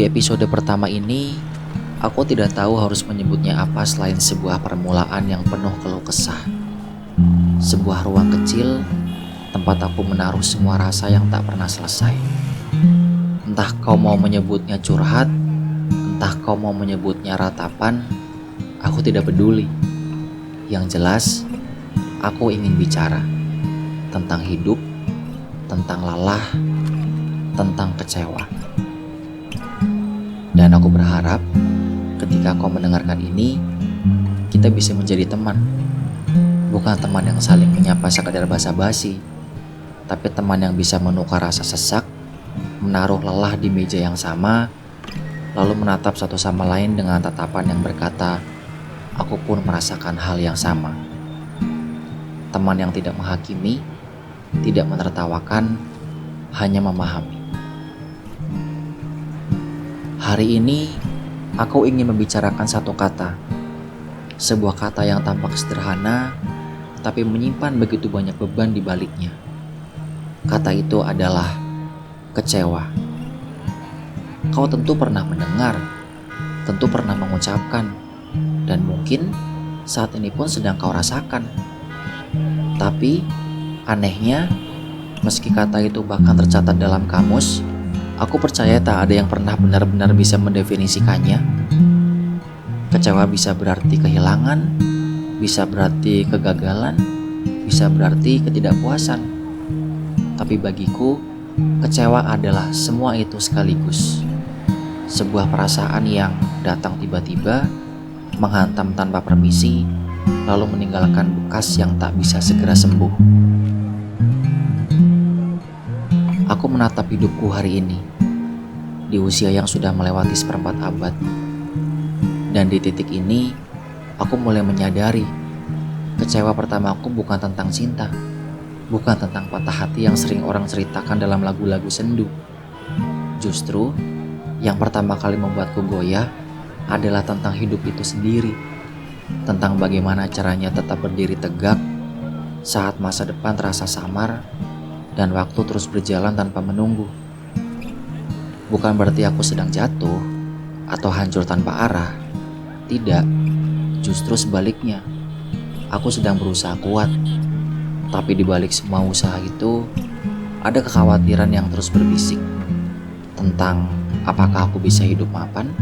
Di episode pertama ini, aku tidak tahu harus menyebutnya apa selain sebuah permulaan yang penuh keluh kesah. Sebuah ruang kecil, tempat aku menaruh semua rasa yang tak pernah selesai. Entah kau mau menyebutnya curhat, entah kau mau menyebutnya ratapan, aku tidak peduli. Yang jelas, aku ingin bicara tentang hidup, tentang lelah, tentang kecewa. Dan aku berharap ketika kau mendengarkan ini, kita bisa menjadi teman. Bukan teman yang saling menyapa sekadar basa-basi, tapi teman yang bisa menukar rasa sesak, menaruh lelah di meja yang sama, lalu menatap satu sama lain dengan tatapan yang berkata, aku pun merasakan hal yang sama. Teman yang tidak menghakimi, tidak menertawakan, hanya memahami. Hari ini, aku ingin membicarakan satu kata. Sebuah kata yang tampak sederhana, tapi menyimpan begitu banyak beban di baliknya. Kata itu adalah kecewa. Kau tentu pernah mendengar, tentu pernah mengucapkan, dan mungkin saat ini pun sedang kau rasakan. Tapi, anehnya, meski kata itu bahkan tercatat dalam kamus, aku percaya tak ada yang pernah benar-benar bisa mendefinisikannya. Kecewa bisa berarti kehilangan, bisa berarti kegagalan, bisa berarti ketidakpuasan. Tapi bagiku, kecewa adalah semua itu sekaligus. Sebuah perasaan yang datang tiba-tiba, menghantam tanpa permisi, lalu meninggalkan bekas yang tak bisa segera sembuh. Aku menatap hidupku hari ini, di usia yang sudah melewati seperempat abad. Dan di titik ini, aku mulai menyadari, kecewa pertamaku bukan tentang cinta, bukan tentang patah hati yang sering orang ceritakan dalam lagu-lagu sendu. Justru, yang pertama kali membuatku goyah adalah tentang hidup itu sendiri, tentang bagaimana caranya tetap berdiri tegak saat masa depan terasa samar dan waktu terus berjalan tanpa menunggu. Bukan berarti aku sedang jatuh atau hancur tanpa arah. Tidak, justru sebaliknya. Aku sedang berusaha kuat. Tapi di balik semua usaha itu, ada kekhawatiran yang terus berbisik. Tentang apakah aku bisa hidup mapan?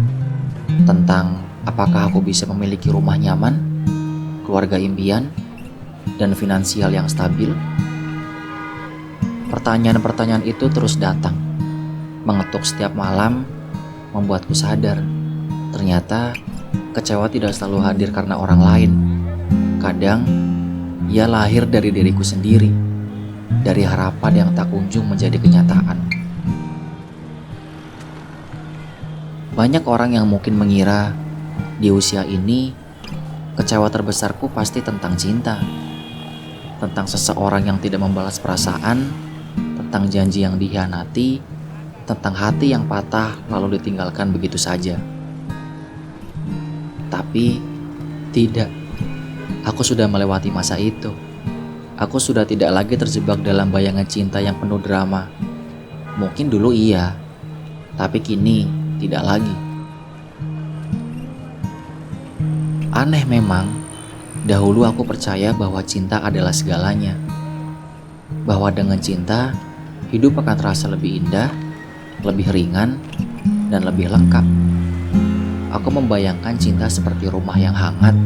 Tentang apakah aku bisa memiliki rumah nyaman, keluarga impian, dan finansial yang stabil? Pertanyaan-pertanyaan itu terus datang, mengetuk setiap malam, membuatku sadar. Ternyata kecewa tidak selalu hadir karena orang lain. Kadang ia lahir dari diriku sendiri, dari harapan yang tak kunjung menjadi kenyataan. Banyak orang yang mungkin mengira di usia ini kecewa terbesarku pasti tentang cinta, tentang seseorang yang tidak membalas perasaan, tentang janji yang dikhianati, tentang hati yang patah lalu ditinggalkan begitu saja. Tapi tidak, aku sudah melewati masa itu. Aku sudah tidak lagi terjebak dalam bayangan cinta yang penuh drama. Mungkin dulu iya, tapi kini tidak lagi. Aneh memang, dahulu aku percaya bahwa cinta adalah segalanya. Bahwa dengan cinta, hidup akan terasa lebih indah, lebih ringan, dan lebih lengkap. Aku membayangkan cinta seperti rumah yang hangat,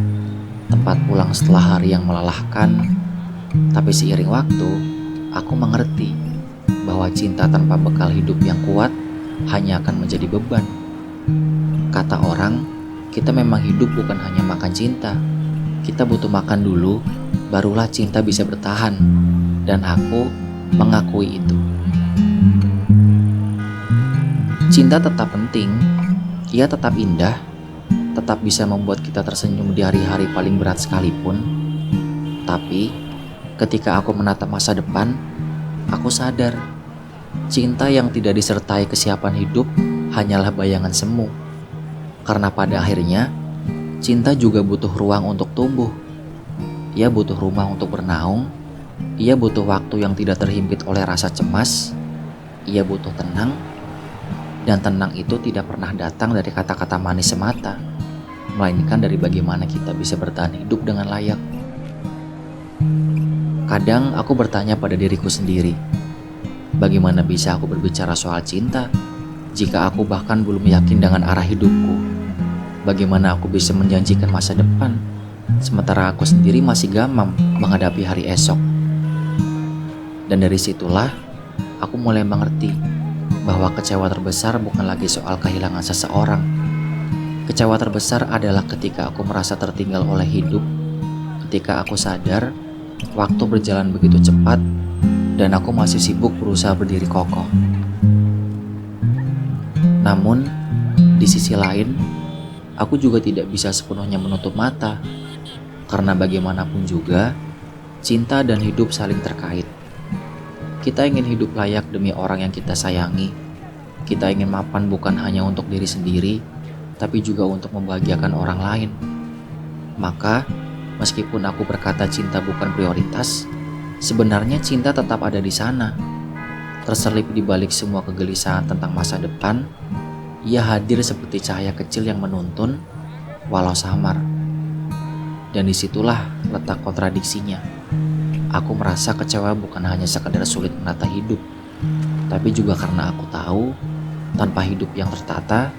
tempat pulang setelah hari yang melelahkan. Tapi seiring waktu, aku mengerti bahwa cinta tanpa bekal hidup yang kuat hanya akan menjadi beban. Kata orang, kita memang hidup bukan hanya makan cinta. Kita butuh makan dulu, barulah cinta bisa bertahan. Dan aku mengakui itu. Cinta tetap penting, ia tetap indah, tetap bisa membuat kita tersenyum di hari-hari paling berat sekalipun. Tapi, ketika aku menatap masa depan, aku sadar, cinta yang tidak disertai kesiapan hidup hanyalah bayangan semu. Karena pada akhirnya, cinta juga butuh ruang untuk tumbuh. Ia butuh rumah untuk bernaung, ia butuh waktu yang tidak terhimpit oleh rasa cemas, ia butuh tenang, Dan tenang itu tidak pernah datang dari kata-kata manis semata, melainkan dari bagaimana kita bisa bertahan hidup dengan layak. Kadang aku bertanya pada diriku sendiri, bagaimana bisa aku berbicara soal cinta jika aku bahkan belum yakin dengan arah hidupku? Bagaimana aku bisa menjanjikan masa depan sementara aku sendiri masih gamam menghadapi hari esok? Dan dari situlah aku mulai mengerti bahwa kecewa terbesar bukan lagi soal kehilangan seseorang. Kecewa terbesar adalah ketika aku merasa tertinggal oleh hidup, ketika aku sadar waktu berjalan begitu cepat dan aku masih sibuk berusaha berdiri kokoh. Namun, di sisi lain, aku juga tidak bisa sepenuhnya menutup mata, karena bagaimanapun juga, cinta dan hidup saling terkait. Kita ingin hidup layak demi orang yang kita sayangi. Kita ingin mapan bukan hanya untuk diri sendiri, tapi juga untuk membahagiakan orang lain. Maka, meskipun aku berkata cinta bukan prioritas, sebenarnya cinta tetap ada di sana. Terselip di balik semua kegelisahan tentang masa depan, ia hadir seperti cahaya kecil yang menuntun, walau samar. Dan disitulah letak kontradiksinya. Aku merasa kecewa bukan hanya sekadar sulit menata hidup, tapi juga karena aku tahu, tanpa hidup yang tertata,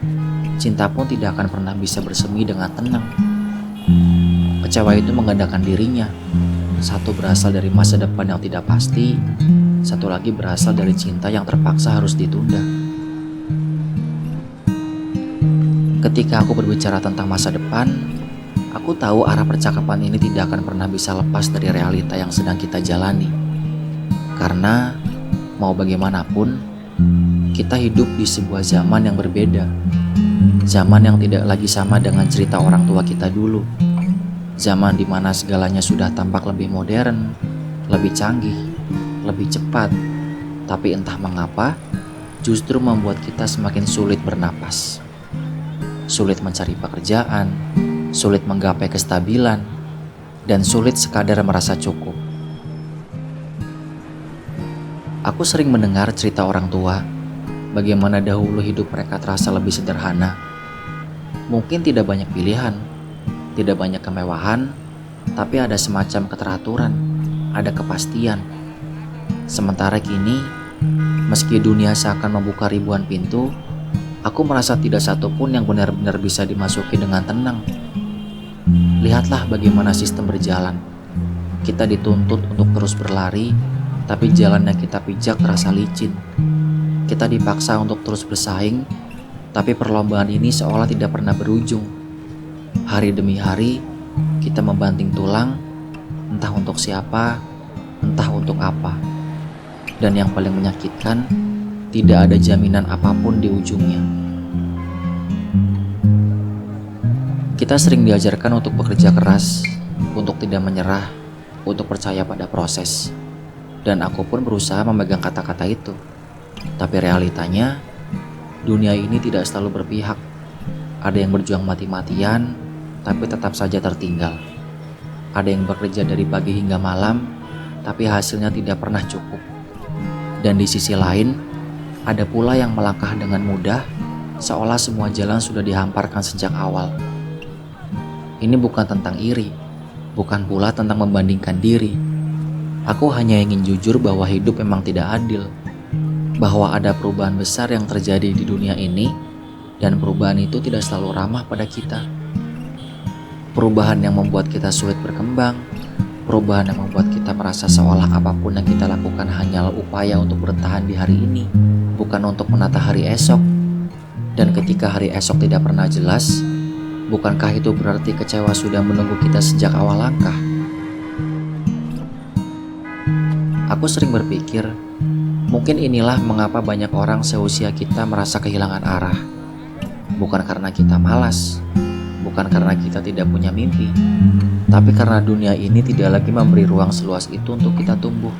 cinta pun tidak akan pernah bisa bersemi dengan tenang. Kecewa itu menggandakan dirinya. Satu berasal dari masa depan yang tidak pasti, satu lagi berasal dari cinta yang terpaksa harus ditunda. Ketika aku berbicara tentang masa depan, aku tahu arah percakapan ini tidak akan pernah bisa lepas dari realita yang sedang kita jalani. Karena mau bagaimanapun, kita hidup di sebuah zaman yang berbeda. Zaman yang tidak lagi sama dengan cerita orang tua kita dulu. Zaman di mana segalanya sudah tampak lebih modern, lebih canggih, lebih cepat. Tapi entah mengapa, justru membuat kita semakin sulit bernapas. Sulit mencari pekerjaan, sulit menggapai kestabilan, dan sulit sekadar merasa cukup. Aku sering mendengar cerita orang tua, bagaimana dahulu hidup mereka terasa lebih sederhana. Mungkin tidak banyak pilihan, tidak banyak kemewahan, tapi ada semacam keteraturan, ada kepastian. Sementara kini, meski dunia seakan membuka ribuan pintu, aku merasa tidak satu pun yang benar-benar bisa dimasuki dengan tenang. Lihatlah bagaimana sistem berjalan. Kita dituntut untuk terus berlari, tapi jalan yang kita pijak terasa licin. Kita dipaksa untuk terus bersaing, tapi perlombaan ini seolah tidak pernah berujung. Hari demi hari, kita membanting tulang, entah untuk siapa, entah untuk apa. Dan yang paling menyakitkan, tidak ada jaminan apapun di ujungnya. Kita sering diajarkan untuk bekerja keras, untuk tidak menyerah, untuk percaya pada proses. Dan aku pun berusaha memegang kata-kata itu. Tapi realitanya, dunia ini tidak selalu berpihak. Ada yang berjuang mati-matian, tapi tetap saja tertinggal. Ada yang bekerja dari pagi hingga malam, tapi hasilnya tidak pernah cukup. Dan di sisi lain, ada pula yang melangkah dengan mudah, seolah semua jalan sudah dihamparkan sejak awal. Ini bukan tentang iri, bukan pula tentang membandingkan diri. Aku hanya ingin jujur bahwa hidup memang tidak adil, bahwa ada perubahan besar yang terjadi di dunia ini, dan perubahan itu tidak selalu ramah pada kita. Perubahan yang membuat kita sulit berkembang, perubahan yang membuat kita merasa seolah apapun yang kita lakukan hanyalah upaya untuk bertahan di hari ini, bukan untuk menata hari esok. Dan ketika hari esok tidak pernah jelas, bukankah itu berarti kecewa sudah menunggu kita sejak awal langkah? Aku sering berpikir, mungkin inilah mengapa banyak orang seusia kita merasa kehilangan arah. Bukan karena kita malas, bukan karena kita tidak punya mimpi, tapi karena dunia ini tidak lagi memberi ruang seluas itu untuk kita tumbuh.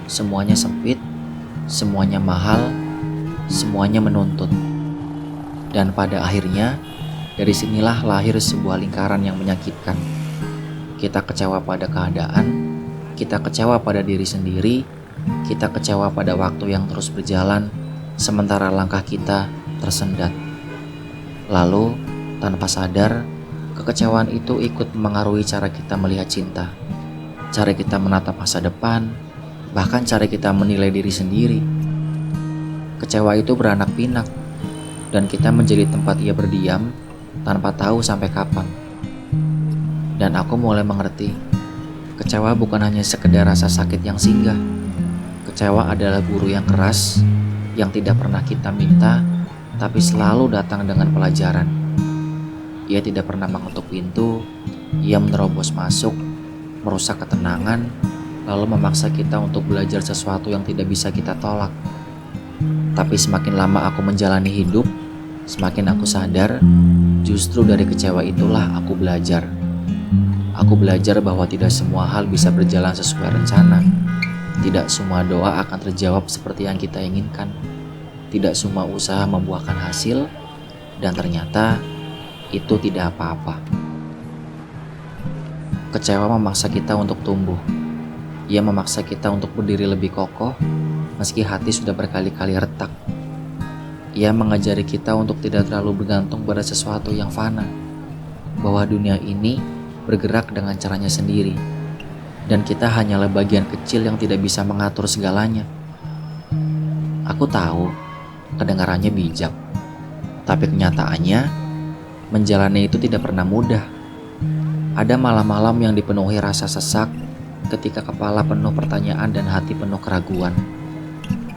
Semuanya sempit, semuanya mahal, semuanya menuntut. Dan pada akhirnya, dari sinilah lahir sebuah lingkaran yang menyakitkan. Kita kecewa pada keadaan, kita kecewa pada diri sendiri, kita kecewa pada waktu yang terus berjalan, sementara langkah kita tersendat. Lalu, tanpa sadar, kekecewaan itu ikut mengaruhi cara kita melihat cinta, cara kita menatap masa depan, bahkan cara kita menilai diri sendiri. Kecewa itu beranak pinak, dan kita menjadi tempat ia berdiam tanpa tahu sampai kapan. Dan aku mulai mengerti, kecewa bukan hanya sekedar rasa sakit yang singgah. Kecewa adalah guru yang keras, yang tidak pernah kita minta, tapi selalu datang dengan pelajaran. Ia tidak pernah mengetuk pintu, ia menerobos masuk, merusak ketenangan, lalu memaksa kita untuk belajar sesuatu yang tidak bisa kita tolak. Tapi semakin lama aku menjalani hidup, semakin aku sadar, justru dari kecewa itulah aku belajar. Aku belajar bahwa tidak semua hal bisa berjalan sesuai rencana. Tidak semua doa akan terjawab seperti yang kita inginkan. Tidak semua usaha membuahkan hasil, dan ternyata itu tidak apa-apa. Kecewa memaksa kita untuk tumbuh. Ia memaksa kita untuk berdiri lebih kokoh, meski hati sudah berkali-kali retak. Ia mengajari kita untuk tidak terlalu bergantung pada sesuatu yang fana, bahwa dunia ini bergerak dengan caranya sendiri, dan kita hanyalah bagian kecil yang tidak bisa mengatur segalanya. Aku tahu, kedengarannya bijak, tapi kenyataannya, menjalani itu tidak pernah mudah. Ada malam-malam yang dipenuhi rasa sesak, ketika kepala penuh pertanyaan dan hati penuh keraguan.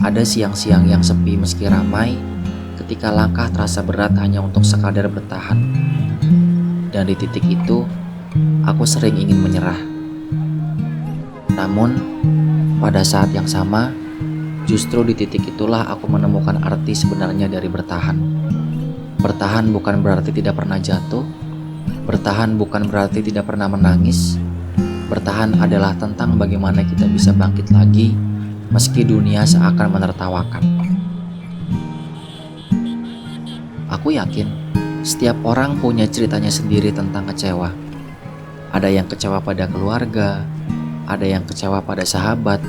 Ada siang-siang yang sepi meski ramai, ketika langkah terasa berat hanya untuk sekadar bertahan. Dan di titik itu, aku sering ingin menyerah. Namun, pada saat yang sama, justru di titik itulah aku menemukan arti sebenarnya dari bertahan. Bertahan bukan berarti tidak pernah jatuh. Bertahan bukan berarti tidak pernah menangis. Bertahan adalah tentang bagaimana kita bisa bangkit lagi, meski dunia seakan menertawakan. Aku yakin, setiap orang punya ceritanya sendiri tentang kecewa. Ada yang kecewa pada keluarga, ada yang kecewa pada sahabat,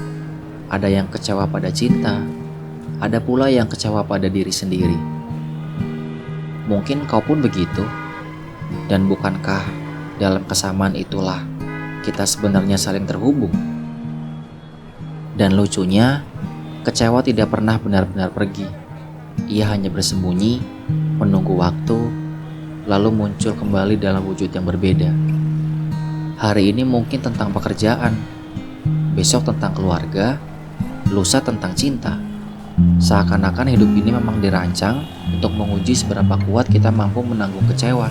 ada yang kecewa pada cinta, ada pula yang kecewa pada diri sendiri. Mungkin kau pun begitu, dan bukankah dalam kesamaan itulah kita sebenarnya saling terhubung? Dan lucunya, kecewa tidak pernah benar-benar pergi. Ia hanya bersembunyi, menunggu waktu, lalu muncul kembali dalam wujud yang berbeda. Hari ini mungkin tentang pekerjaan, besok tentang keluarga, lusa tentang cinta. Seakan-akan hidup ini memang dirancang untuk menguji seberapa kuat kita mampu menanggung kecewa.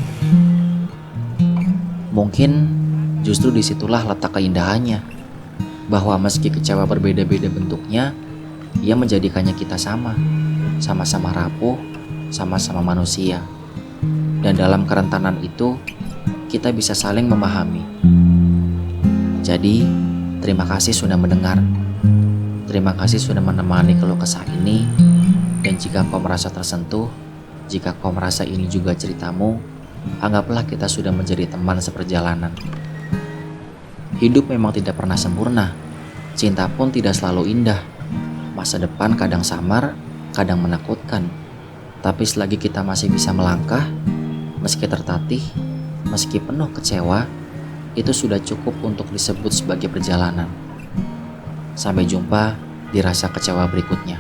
Mungkin justru disitulah letak keindahannya, bahwa meski kecewa berbeda-beda bentuknya, ia menjadikannya kita sama-sama rapuh, sama-sama manusia. Dan dalam kerentanan itu, kita bisa saling memahami. Jadi, terima kasih sudah mendengar. Terima kasih sudah menemani keluh kesah ini. Dan jika kau merasa tersentuh, jika kau merasa ini juga ceritamu, anggaplah kita sudah menjadi teman seperjalanan. Hidup memang tidak pernah sempurna. Cinta pun tidak selalu indah. Masa depan kadang samar, kadang menakutkan. Tapi selagi kita masih bisa melangkah, meski tertatih, meski penuh kecewa, itu sudah cukup untuk disebut sebagai perjalanan. Sampai jumpa di rasa kecewa berikutnya.